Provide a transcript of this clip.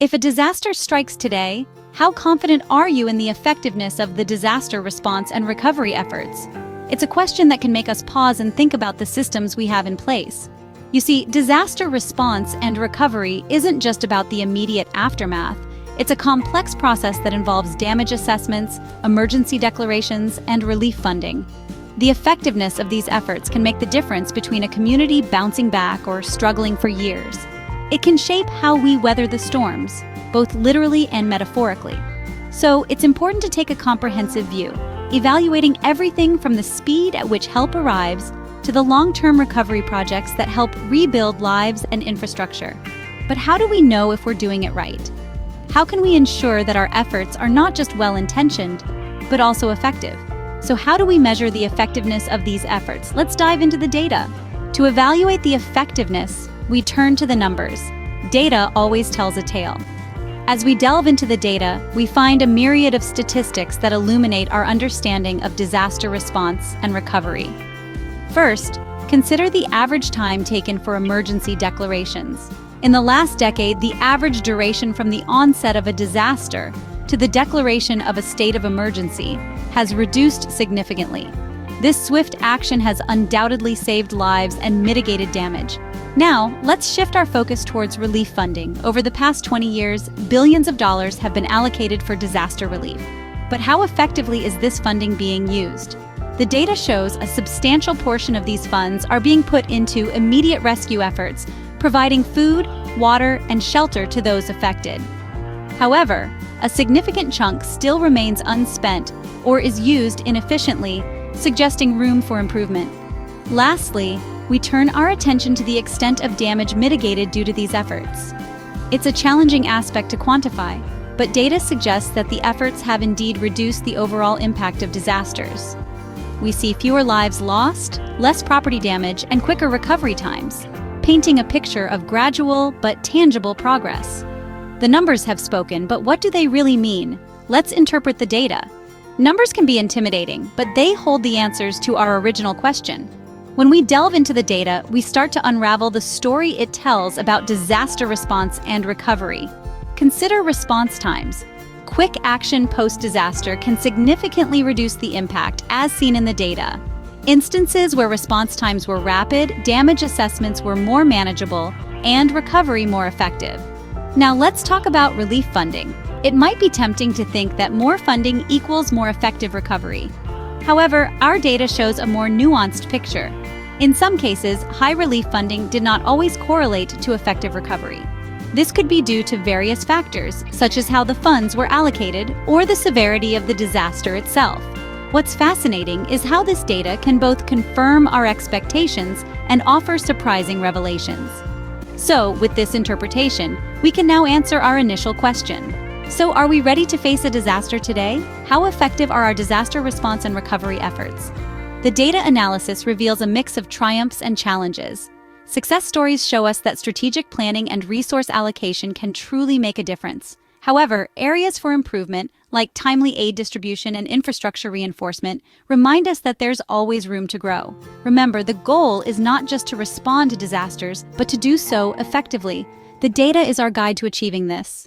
If a disaster strikes today, how confident are you in the effectiveness of the disaster response and recovery efforts? It's a question that can make us pause and think about the systems we have in place. You see, disaster response and recovery isn't just about the immediate aftermath. It's a complex process that involves damage assessments, emergency declarations, and relief funding. The effectiveness of these efforts can make the difference between a community bouncing back or struggling for years. It can shape how we weather the storms, both literally and metaphorically. So it's important to take a comprehensive view, evaluating everything from the speed at which help arrives to the long-term recovery projects that help rebuild lives and infrastructure. But how do we know if we're doing it right? How can we ensure that our efforts are not just well-intentioned, but also effective? So how do we measure the effectiveness of these efforts? Let's dive into the data. To evaluate the effectiveness, we turn to the numbers. Data always tells a tale. As we delve into the data, we find a myriad of statistics that illuminate our understanding of disaster response and recovery. First, consider the average time taken for emergency declarations. In the last decade, the average duration from the onset of a disaster to the declaration of a state of emergency has reduced significantly. This swift action has undoubtedly saved lives and mitigated damage. Now, let's shift our focus towards relief funding. Over the past 20 years, billions of dollars have been allocated for disaster relief. But how effectively is this funding being used? The data shows a substantial portion of these funds are being put into immediate rescue efforts, providing food, water, and shelter to those affected. However, a significant chunk still remains unspent or is used inefficiently, suggesting room for improvement. Lastly, we turn our attention to the extent of damage mitigated due to these efforts. It's a challenging aspect to quantify, but data suggests that the efforts have indeed reduced the overall impact of disasters. We see fewer lives lost, less property damage, and quicker recovery times, painting a picture of gradual but tangible progress. The numbers have spoken, but what do they really mean? Let's interpret the data. Numbers can be intimidating, but they hold the answers to our original question. When we delve into the data, we start to unravel the story it tells about disaster response and recovery. Consider response times. Quick action post-disaster can significantly reduce the impact, as seen in the data. Instances where response times were rapid, damage assessments were more manageable, and recovery more effective. Now let's talk about relief funding. It might be tempting to think that more funding equals more effective recovery. However, our data shows a more nuanced picture. In some cases, high relief funding did not always correlate to effective recovery. This could be due to various factors, such as how the funds were allocated or the severity of the disaster itself. What's fascinating is how this data can both confirm our expectations and offer surprising revelations. So, with this interpretation, we can now answer our initial question. So, are we ready to face a disaster today? How effective are our disaster response and recovery efforts? The data analysis reveals a mix of triumphs and challenges. Success stories show us that strategic planning and resource allocation can truly make a difference. However, areas for improvement, like timely aid distribution and infrastructure reinforcement, remind us that there's always room to grow. Remember, the goal is not just to respond to disasters, but to do so effectively. The data is our guide to achieving this.